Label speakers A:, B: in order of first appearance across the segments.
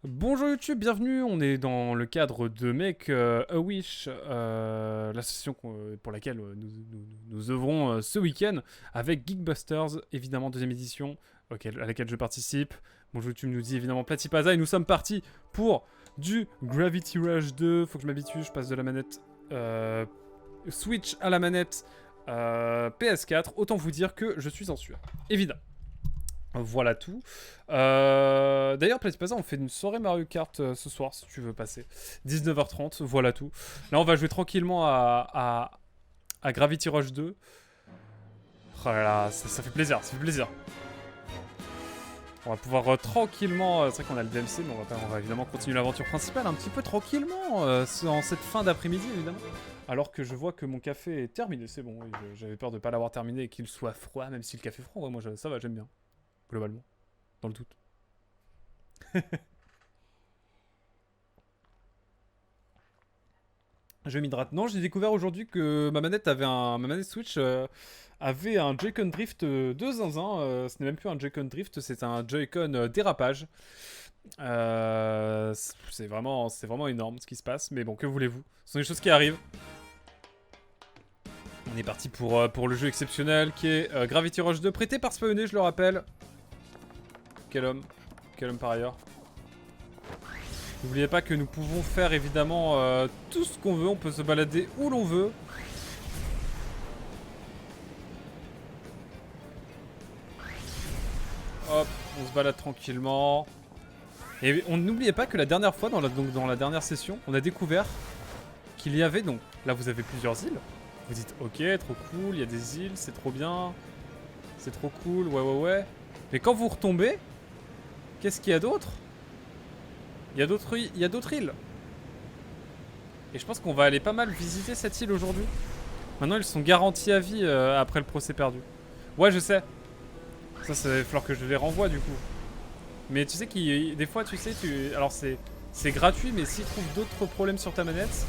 A: Bonjour YouTube, bienvenue, on est dans le cadre de Make a Wish, l'association pour laquelle nous œuvrons ce week-end avec Geekbusters, évidemment deuxième édition à laquelle je participe. Bonjour YouTube nous dit évidemment Platypaza et nous sommes partis pour du Gravity Rush 2, faut que je m'habitue, je passe de la manette Switch à la manette PS4, autant vous dire que je suis en sueur, évidemment. Voilà tout. D'ailleurs, Platypaza, on fait une soirée Mario Kart ce soir, si tu veux passer. 19h30, voilà tout. Là, on va jouer tranquillement à Gravity Rush 2. Oh là là, ça fait plaisir, ça fait plaisir. On va pouvoir tranquillement... c'est vrai qu'on a le DMC, mais on va évidemment continuer l'aventure principale un petit peu tranquillement, en cette fin d'après-midi, évidemment. Alors que je vois que mon café est terminé, c'est bon. Oui, j'avais peur de ne pas l'avoir terminé et qu'il soit froid, même si le café est froid. Ouais, moi, ça va, j'aime bien. Globalement. Dans le doute. Je m'hydrate. Non, j'ai découvert aujourd'hui que ma manette Switch avait un Joy-Con Drift de zinzin. Ce n'est même plus un Joy-Con Drift, c'est un Joy-Con dérapage. C'est vraiment énorme ce qui se passe. Mais bon, que voulez-vous? Ce sont des choses qui arrivent. On est parti pour le jeu exceptionnel qui est Gravity Rush 2, prêté par Spawné, je le rappelle. Quel homme par ailleurs. N'oubliez pas que nous pouvons faire évidemment tout ce qu'on veut, on peut se balader où l'on veut. Hop, on se balade tranquillement. Et on n'oubliez pas que la dernière fois, dans la dernière session, on a découvert qu'il y avait donc... Là vous avez plusieurs îles. Vous dites ok, trop cool, il y a des îles, c'est trop bien. C'est trop cool, ouais. Mais quand vous retombez, qu'est-ce qu'il y a d'autre? Il y a d'autres îles. Et je pense qu'on va aller pas mal visiter cette île aujourd'hui. Maintenant, ils sont garantis à vie après le procès perdu. Ouais, je sais. Ça va falloir que je les renvoie du coup. Mais tu sais qu'il des fois, tu sais, alors c'est gratuit, mais s'ils trouvent d'autres problèmes sur ta manette,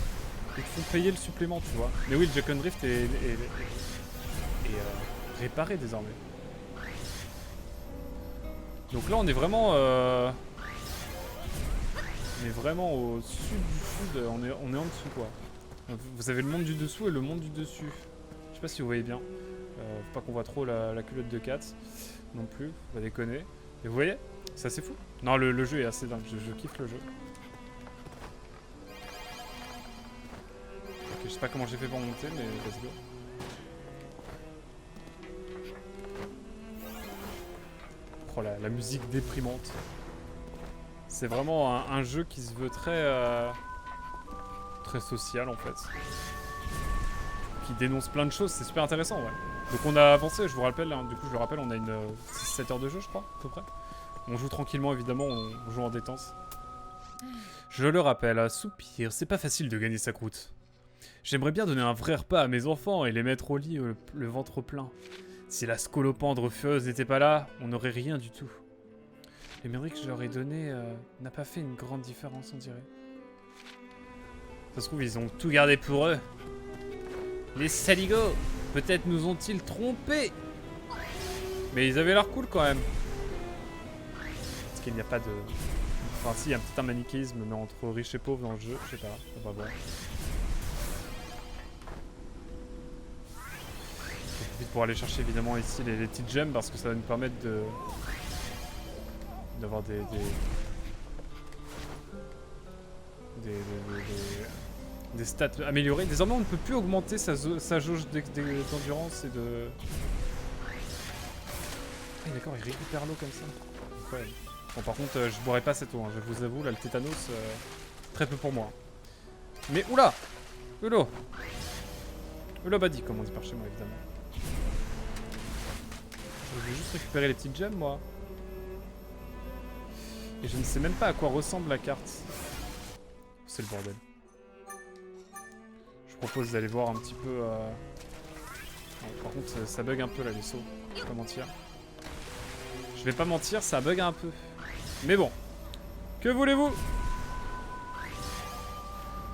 A: ils te font payer le supplément, tu vois. Mais oui, le Joy-Con Drift est réparé désormais. Donc là, on est vraiment au sud du sud. On est en dessous, quoi. Vous avez le monde du dessous et le monde du dessus. Je sais pas si vous voyez bien. Faut pas qu'on voit trop la culotte de Kat non plus, faut pas déconner. Et vous voyez, c'est assez fou. Non, le jeu est assez dingue, je kiffe le jeu. Ok, je sais pas comment j'ai fait pour monter, mais let's go. Oh la musique déprimante. C'est vraiment un jeu qui se veut très social en fait. Qui dénonce plein de choses, c'est super intéressant, ouais. Donc on a avancé, je vous rappelle, hein, du coup je le rappelle, on a une 6-7 heures de jeu je crois, à peu près. On joue tranquillement évidemment, on joue en détente. Je le rappelle, soupir, c'est pas facile de gagner sa croûte. J'aimerais bien donner un vrai repas à mes enfants et les mettre au lit le ventre plein. Si la scolopendre fieuse n'était pas là, on n'aurait rien du tout. Les mérites que je leur ai donnés n'a pas fait une grande différence, on dirait. Ça se trouve, ils ont tout gardé pour eux. Les saligots, peut-être nous ont-ils trompés. Mais ils avaient l'air cool quand même. Parce qu'il n'y a pas de... Enfin si, il y a peut-être un manichéisme, mais entre riches et pauvres dans le jeu, je sais pas, on va voir. Je profite pour aller chercher évidemment ici les petites gemmes parce que ça va nous permettre d'avoir des stats améliorées. Désormais, on ne peut plus augmenter sa jauge d'endurance et de... Ah d'accord, il récupère l'eau comme ça. Incroyable. Bon, par contre, je boirai pas cette eau, hein, je vous avoue, là, le tétanos, très peu pour moi. Mais oula! Oula! Oula badi, comme on dit par chez moi, évidemment. Je vais juste récupérer les petites gemmes, moi. Et je ne sais même pas à quoi ressemble la carte. C'est le bordel. Je propose d'aller voir un petit peu... Non, par contre, ça bug un peu, là, les sauts. Je vais pas mentir. Je vais pas mentir, ça bug un peu. Mais bon. Que voulez-vous?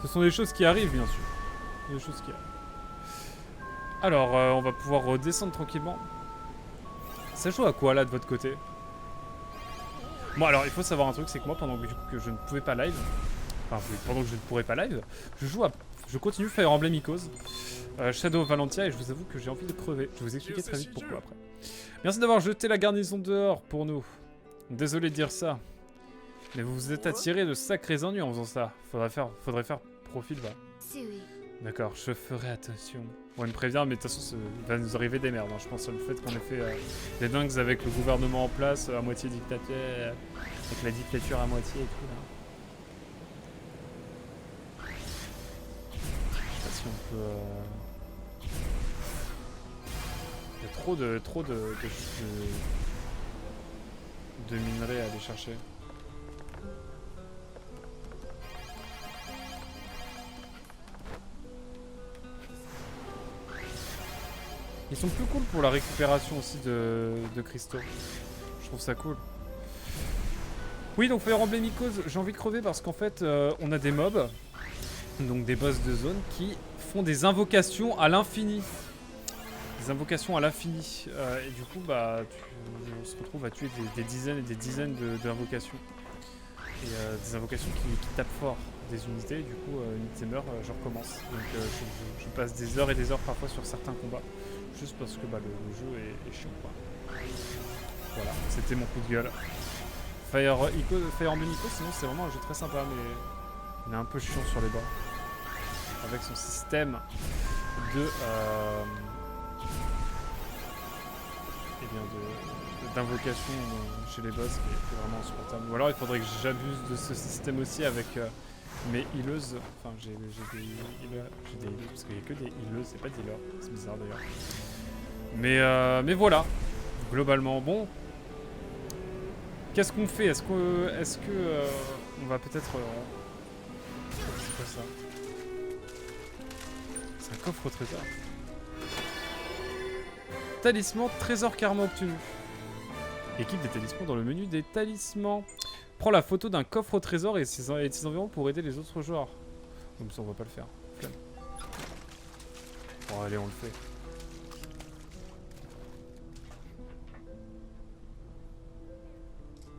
A: Ce sont des choses qui arrivent, bien sûr. Des choses qui arrivent. Alors, on va pouvoir redescendre tranquillement. Ça joue à quoi, là, de votre côté? Bon, alors, il faut savoir un truc, c'est que moi, pendant que, du coup, que je ne pouvais pas live, enfin, pendant que je ne pourrais pas live, je continue Fire Emblem Echoes, Shadow of Valentia, et je vous avoue que j'ai envie de crever. Je vais vous expliquer très vite pourquoi après. Merci d'avoir jeté la garnison dehors pour nous. Désolé de dire ça. Mais vous vous êtes attiré de sacrés ennuis en faisant ça. Faudrait faire profil, va. D'accord, je ferai attention. Bon, il me prévient, mais de toute façon, il va nous arriver des merdes. Hein. Je pense au fait qu'on ait fait des dingues avec le gouvernement en place, à moitié dictateur, avec la dictature à moitié et tout, là. Je sais pas si on peut... Il y a trop de minerais à aller chercher. Ils sont plus cool pour la récupération aussi de cristaux. Je trouve ça cool. Oui, donc Fire Emblem Echoes, j'ai envie de crever parce qu'en fait, on a des mobs, donc des boss de zone, qui font des invocations à l'infini. Des invocations à l'infini. Et du coup, bah, on se retrouve à tuer des dizaines et des dizaines d'invocations. Et des invocations qui tapent fort des unités. Et du coup, une unité meurt, je recommence. Donc je passe des heures et des heures parfois sur certains combats. Juste parce que bah, le jeu est chiant, quoi. Voilà, c'était mon coup de gueule. Fire Emblem Echoes, sinon c'est vraiment un jeu très sympa, mais il est un peu chiant sur les bords. Avec son système de... d'invocation chez les boss qui est vraiment insupportable. Ou alors il faudrait que j'abuse de ce système aussi avec mes healeuses. Enfin j'ai des healers, parce qu'il n'y a que des healeuses, c'est pas des healers, c'est bizarre d'ailleurs. Mais voilà, globalement bon. Qu'est-ce qu'on fait? Est-ce que on va peut-être... c'est quoi ça? C'est un coffre au trésor. Talisman, trésor karma obtenu. Équipe des talismans dans le menu des talismans. Prends la photo d'un coffre au trésor et ses environs pour aider les autres joueurs. Comme ça on va pas le faire. Flemme. Bon allez on le fait.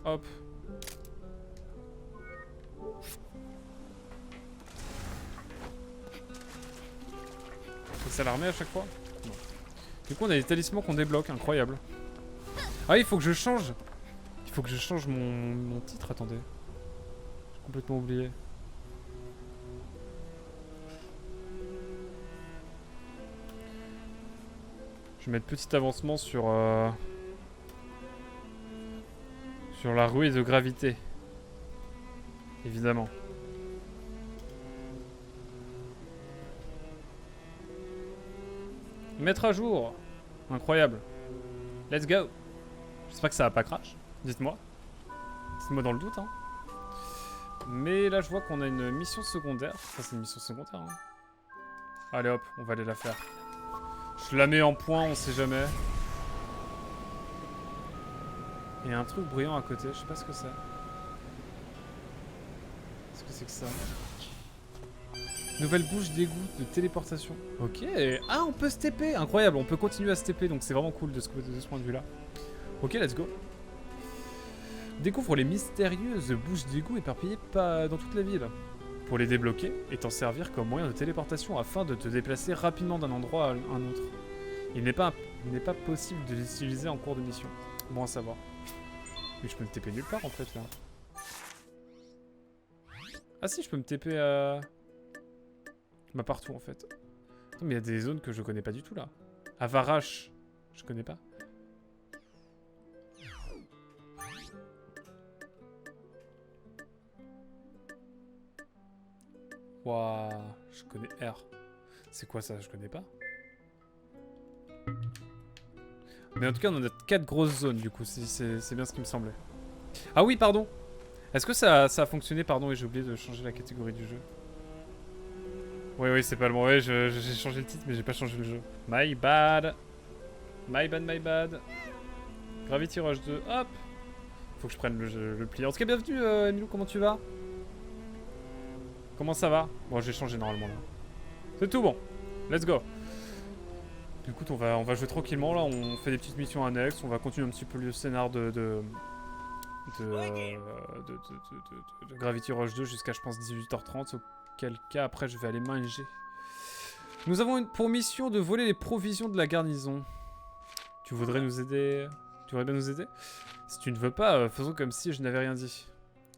A: Hop. Ça l'armée à chaque fois? Non. Du coup on a des talismans qu'on débloque, incroyable. Ah il faut que je change. Il faut que je change mon titre, attendez. J'ai complètement oublié. Je vais mettre petit avancement sur la ruée de gravité. Évidemment. Mettre à jour. Incroyable. Let's go. J'espère que ça va pas crash. Dites-moi. Dites-moi dans le doute. Hein. Mais là, je vois qu'on a une mission secondaire. Ça, c'est une mission secondaire. Hein. Allez hop, on va aller la faire. Je la mets en point, on sait jamais. Il y a un truc brillant à côté, je sais pas ce que c'est. Qu'est-ce que c'est que ça? Nouvelle bouche d'égout de téléportation. Ok. Ah, on peut se TP. Incroyable, on peut continuer à se TP, donc c'est vraiment cool de ce point de vue-là. Ok, let's go. Découvre les mystérieuses bouches d'égout éparpillées dans toute la ville. Pour les débloquer et t'en servir comme moyen de téléportation afin de te déplacer rapidement d'un endroit à un autre. Il n'est pas possible de les utiliser en cours de mission. Bon à savoir. Mais je peux me TP nulle part en fait là. Ah si, je peux me TP à... Bah partout en fait. Attends, mais il y a des zones que je connais pas du tout là. Avarache, je connais pas. Waouh, je connais R. C'est quoi ça? Je connais pas. Mais en tout cas, on a 4 grosses zones du coup, c'est bien ce qui me semblait. Ah oui, pardon. Est-ce que ça a fonctionné, pardon, et j'ai oublié de changer la catégorie du jeu. Oui, c'est pas le bon. Ouais, j'ai changé le titre, mais j'ai pas changé le jeu. My bad. My bad. Gravity Rush 2, hop. Faut que je prenne le pliant. En tout cas, bienvenue, Emilou, comment tu vas? Comment ça va? Bon, j'ai changé normalement là. C'est tout bon. Let's go. Écoute, on va jouer tranquillement là. On fait des petites missions annexes. On va continuer un petit peu le scénar de de Gravity Rush 2 jusqu'à, je pense, 18h30. Auquel cas, après, je vais aller manger. Nous avons pour mission de voler les provisions de la garnison. Tu voudrais nous aider? Tu voudrais bien nous aider? Si tu ne veux pas, faisons comme si je n'avais rien dit.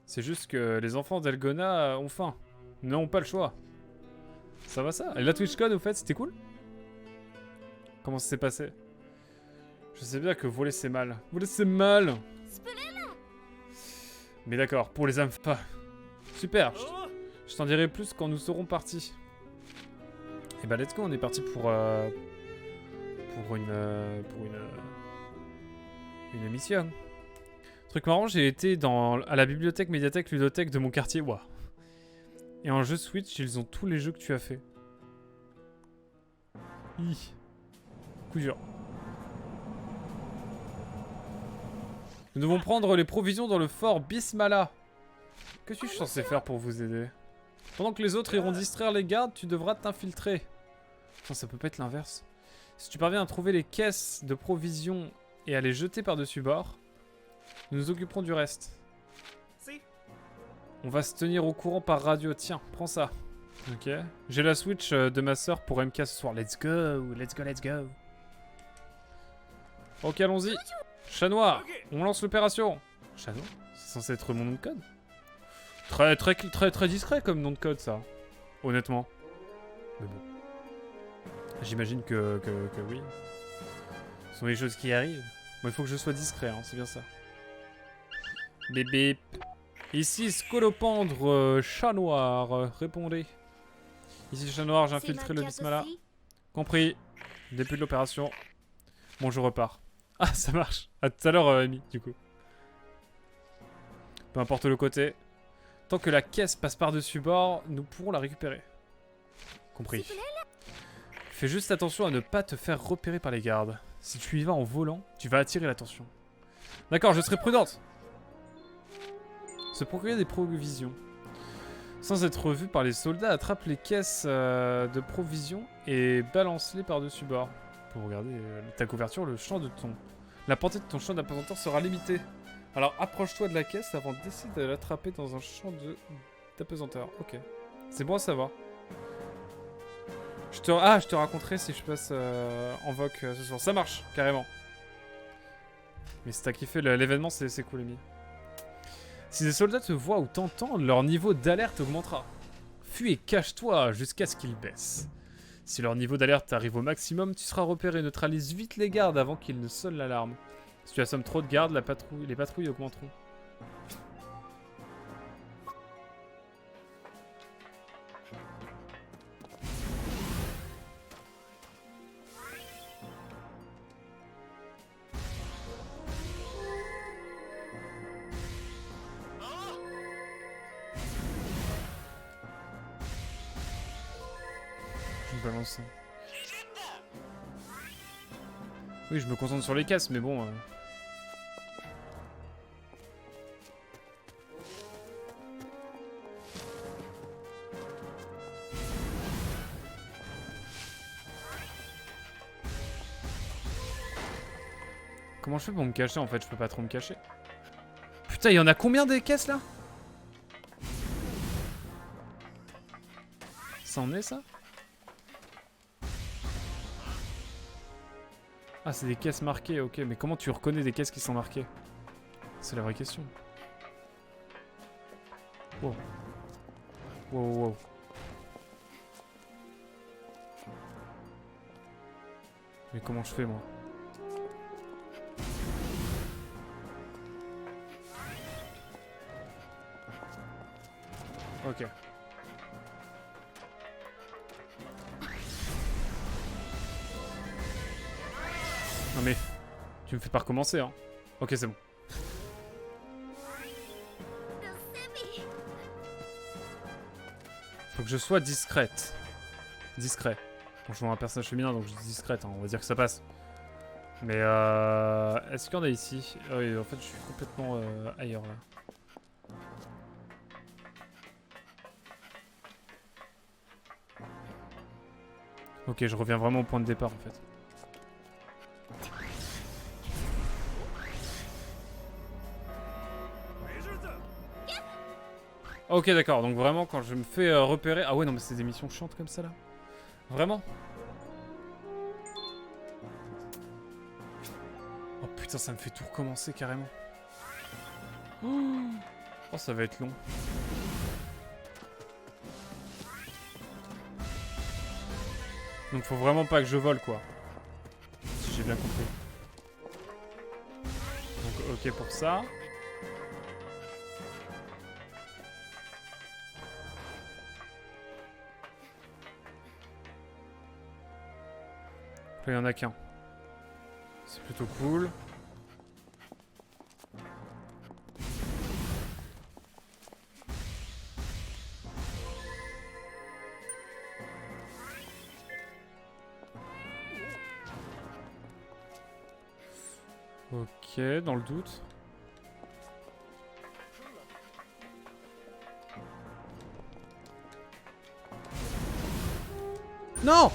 A: C'est juste que les enfants d'Elgona ont faim. N'ont pas le choix. Ça va ça? Et la TwitchCon, au fait, c'était cool? Comment ça s'est passé? Je sais bien que voler c'est mal. Voler c'est mal! Mais d'accord, pour les âmes pas. Super! Je t'en dirai plus quand nous serons partis. Et bah let's go, on est parti pour une mission. Truc marrant, j'ai été à la bibliothèque, médiathèque, ludothèque de mon quartier. Waouh. Et en jeu Switch, ils ont tous les jeux que tu as fait. Coup dur. Nous devons prendre les provisions dans le fort Bismala. Que suis-je censé faire pour vous aider? Pendant que les autres iront distraire les gardes, tu devras t'infiltrer. Non, ça peut pas être l'inverse. Si tu parviens à trouver les caisses de provisions et à les jeter par-dessus bord, nous nous occuperons du reste. On va se tenir au courant par radio. Tiens, prends ça. Ok. J'ai la Switch de ma soeur pour MK ce soir. Let's go, let's go, let's go. Ok, allons-y. Chat noir, on lance l'opération. Chat noir? C'est censé être mon nom de code? Très discret comme nom de code, ça. Honnêtement. Mais bon. J'imagine que oui. Ce sont des choses qui arrivent. Bon, il faut que je sois discret, hein, c'est bien ça. Bébé. Ici, Scolopendre, chat noir. Répondez. Ici, chat noir, j'ai infiltré le Bismala. Compris. Début de l'opération. Bon, je repars. Ah, ça marche. À tout à l'heure, Amy, du coup. Peu importe le côté. Tant que la caisse passe par-dessus bord, nous pourrons la récupérer. Compris. Fais juste attention à ne pas te faire repérer par les gardes. Si tu y vas en volant, tu vas attirer l'attention. D'accord, je serai prudente. Se procurer des provisions. Sans être vu par les soldats, attrape les caisses de provisions et balance-les par-dessus bord. Pour regarder ta couverture, la portée de ton champ d'apesanteur sera limitée. Alors approche-toi de la caisse avant d'essayer de l'attraper dans un champ d'apesanteur. Ok. C'est bon à savoir. Je te raconterai si je passe en voc ce soir. Ça marche, carrément. Mais si t'as kiffé l'événement, c'est cool, Amy. Si des soldats te voient ou t'entendent, leur niveau d'alerte augmentera. Fuis et cache-toi jusqu'à ce qu'ils baissent. Si leur niveau d'alerte arrive au maximum, tu seras repéré. Neutralise vite les gardes avant qu'ils ne sonnent l'alarme. Si tu assommes trop de gardes, les patrouilles augmenteront. Je balance ça. Oui, je me concentre sur les caisses, mais bon... Comment je fais pour me cacher en fait? Je peux pas trop me cacher. Putain, il y en a combien des caisses là? Ça en est ça? Ah, c'est des caisses marquées, ok. Mais comment tu reconnais des caisses qui sont marquées? C'est la vraie question. Wow. Wow, wow. Mais comment je fais moi? Ok. Non mais, tu me fais pas recommencer, hein. Ok, c'est bon. Faut que je sois discrète. Discret. Bon, je vois un personnage féminin, donc je dis discrète, hein. On va dire que ça passe. Mais est-ce qu'il y en a ici? Oui, en fait, je suis complètement ailleurs, là. Ok, je reviens vraiment au point de départ, en fait. Ok, d'accord. Donc vraiment, quand je me fais repérer... Ah ouais, non, mais c'est des missions chiantes comme ça, là. Vraiment? Oh putain, ça me fait tout recommencer, carrément. Oh, ça va être long. Donc faut vraiment pas que je vole, quoi. Si j'ai bien compris. Donc ok pour ça. Là, il y en a qu'un. C'est plutôt cool. Ok, dans le doute. Non!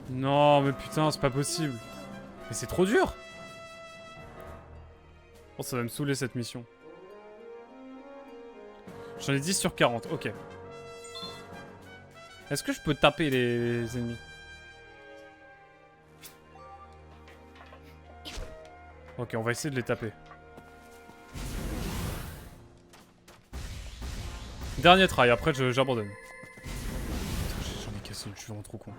A: Non, mais putain, c'est pas possible. Mais c'est trop dur! Oh, ça va me saouler cette mission. J'en ai 10 sur 40, ok. Est-ce que je peux taper les ennemis? Ok, on va essayer de les taper. Dernier try, après j'abandonne. J'en ai cassé une, je suis vraiment trop con.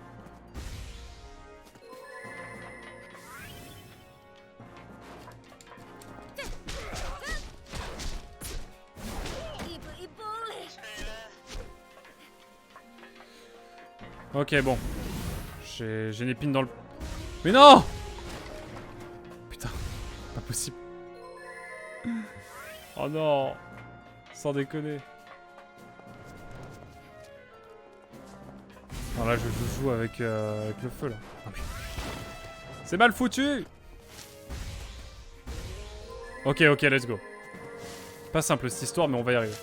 A: Ok, bon. J'ai une épine dans le... Mais non! Putain, pas possible. Oh non! Sans déconner. Non, là, je joue avec le feu, là. Oh, c'est mal foutu! Ok, ok, let's go. Pas simple cette histoire, mais on va y arriver.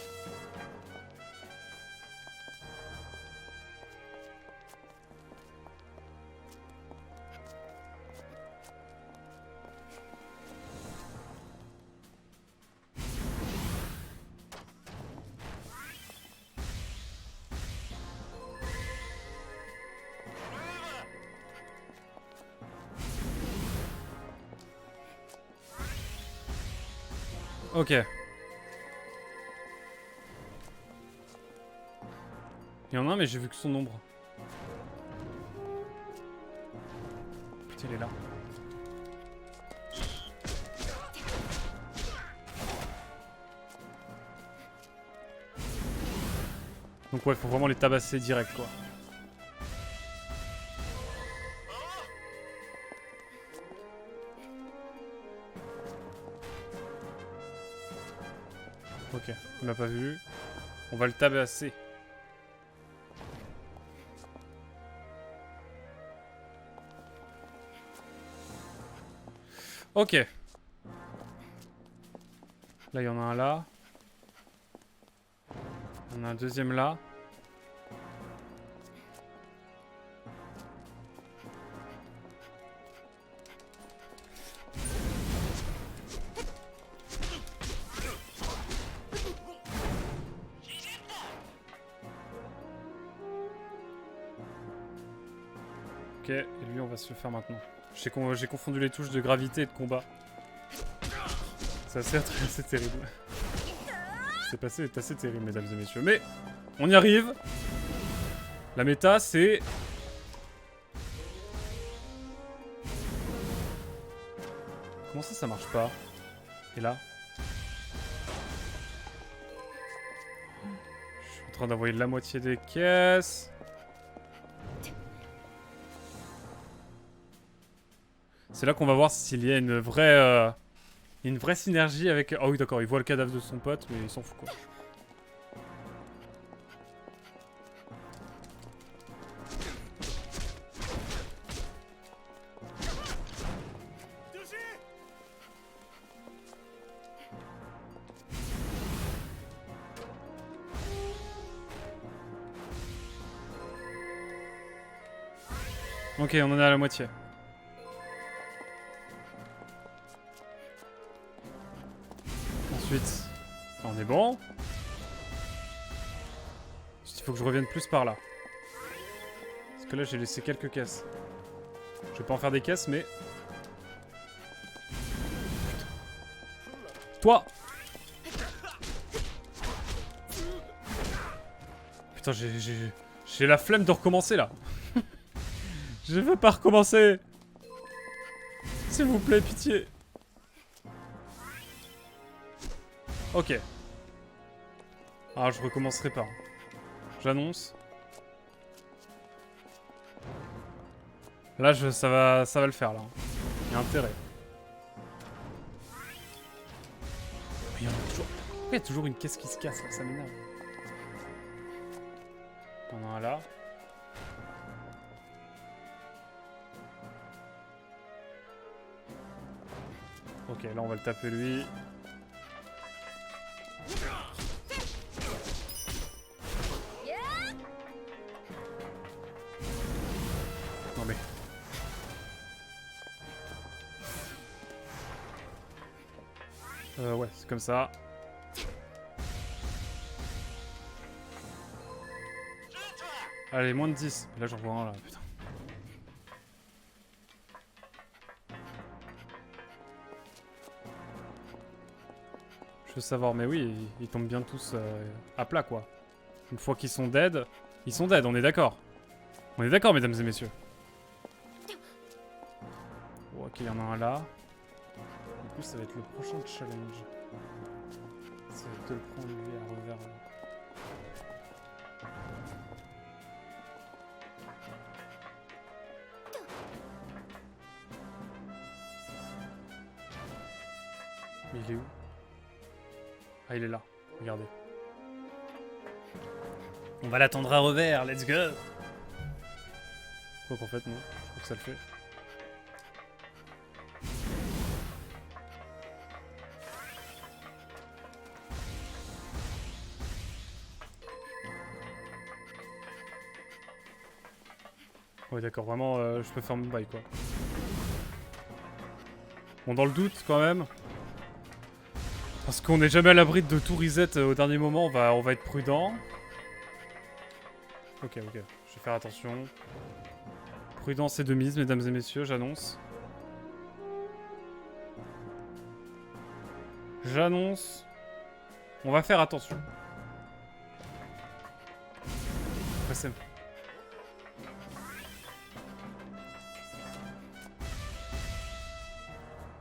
A: Ok. Il y en a un, mais j'ai vu que son ombre. Putain, il est là. Donc ouais, faut vraiment les tabasser direct, quoi. Ok, il m'a pas vu. On va le tabasser. Ok. Là, il y en a un là. Il y en a un deuxième là. Ok, et lui, on va se le faire maintenant. J'ai confondu les touches de gravité et de combat. C'est assez terrible. C'est passé est assez terrible, mesdames et messieurs. Mais, on y arrive. La méta, c'est... Comment ça marche pas? Et là? Je suis en train d'envoyer la moitié des caisses. C'est là qu'on va voir s'il y a une vraie synergie avec... Oh oui, d'accord, il voit le cadavre de son pote, mais il s'en fout, quoi. Ok, on en est à la moitié. Ensuite, on est bon. Il faut que je revienne plus par là. Parce que là, j'ai laissé quelques caisses. Je vais pas en faire des caisses, mais... Toi! Putain, j'ai la flemme de recommencer, là. Je veux pas recommencer. S'il vous plaît, pitié. Ok. Alors, je recommencerai pas. J'annonce. Là, ça va le faire, là. Il y a intérêt. Il y a toujours une caisse qui se casse, là, ça m'énerve. On en a un là. Ok, là, on va le taper, lui. Non mais... ouais, c'est comme ça. Allez, moins de 10. Là, j'en vois un là, putain. Je veux savoir, mais oui, ils tombent bien tous à plat, quoi. Une fois qu'ils sont dead, ils sont dead, on est d'accord. On est d'accord, mesdames et messieurs. Oh, ok, il y en a un là. En plus, ça va être le prochain challenge. Ça va être de le prendre, lui, à revers. Là. Mais il est où? Ah, il est là. Regardez. On va l'attendre à revers, let's go! Quoi qu'en fait, non. Je crois que ça le fait. Ouais, d'accord, vraiment, je peux faire mon bail, quoi. Bon, dans le doute, quand même. Parce qu'on n'est jamais à l'abri de tout reset au dernier moment, on va être prudent. Ok, ok, je vais faire attention. Prudence et de mise, mesdames et messieurs, j'annonce. J'annonce. On va faire attention. Après, c'est...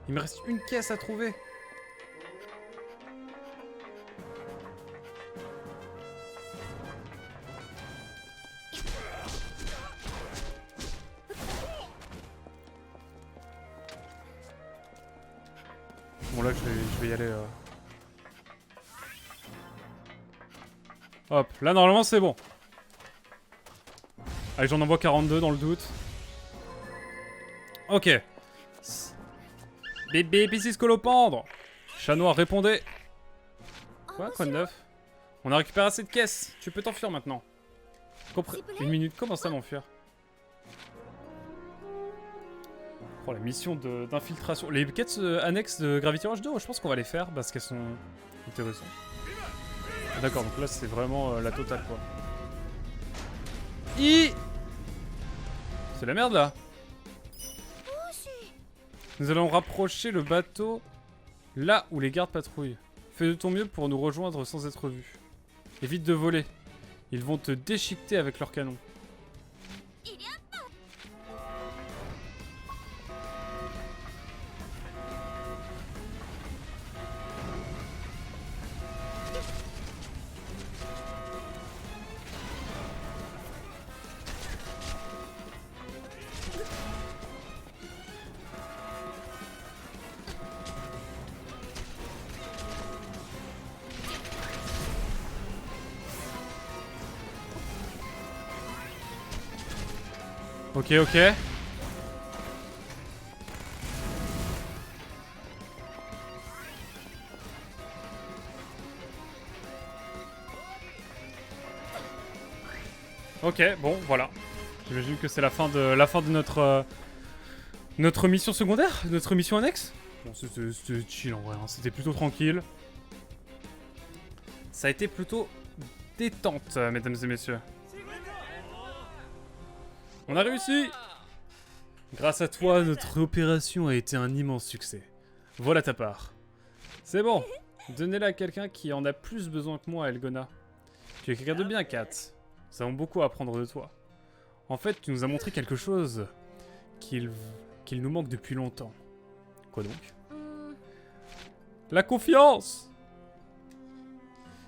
A: Il me reste une caisse à trouver. Bon là je vais y aller. Hop, là normalement c'est bon. Allez, j'en envoie 42 dans le doute. Ok. Bébé, piscis scolopendre. Chat noir, répondez. Quoi de neuf? On a récupéré assez de caisses. Tu peux t'enfuir maintenant. Une minute, comment ça m'enfuir? Oh, la mission d'infiltration. Les quêtes annexes de Gravity Rush 2, je pense qu'on va les faire parce qu'elles sont intéressantes. D'accord, donc là c'est vraiment la totale quoi. C'est la merde là. Nous allons rapprocher le bateau là où les gardes patrouillent. Fais de ton mieux pour nous rejoindre sans être vu. Évite de voler. Ils vont te déchiqueter avec leurs canons. Ok, ok. Ok, bon, voilà. J'imagine que c'est la fin de notre mission secondaire, notre mission annexe. Bon, c'était chill en vrai, hein. C'était plutôt tranquille. Ça a été plutôt détente, mesdames et messieurs. On a réussi! Grâce à toi, notre opération a été un immense succès. Voilà ta part. C'est bon. Donnez-la à quelqu'un qui en a plus besoin que moi, Elgona. Tu es quelqu'un de bien, Kat. Nous avons beaucoup à apprendre de toi. En fait, tu nous as montré quelque chose qu'il nous manque depuis longtemps. Quoi donc? La confiance!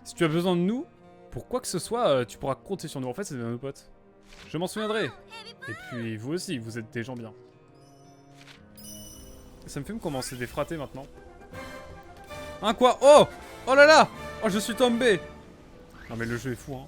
A: Si tu as besoin de nous, pour quoi que ce soit, tu pourras compter sur nous. En fait, c'est nos potes. Je m'en souviendrai. Et puis, vous aussi, vous êtes des gens bien. Ça me fait me commencer des fratés maintenant. Hein, quoi? Oh! Oh là là! Oh, je suis tombé! Non mais le jeu est fou, hein.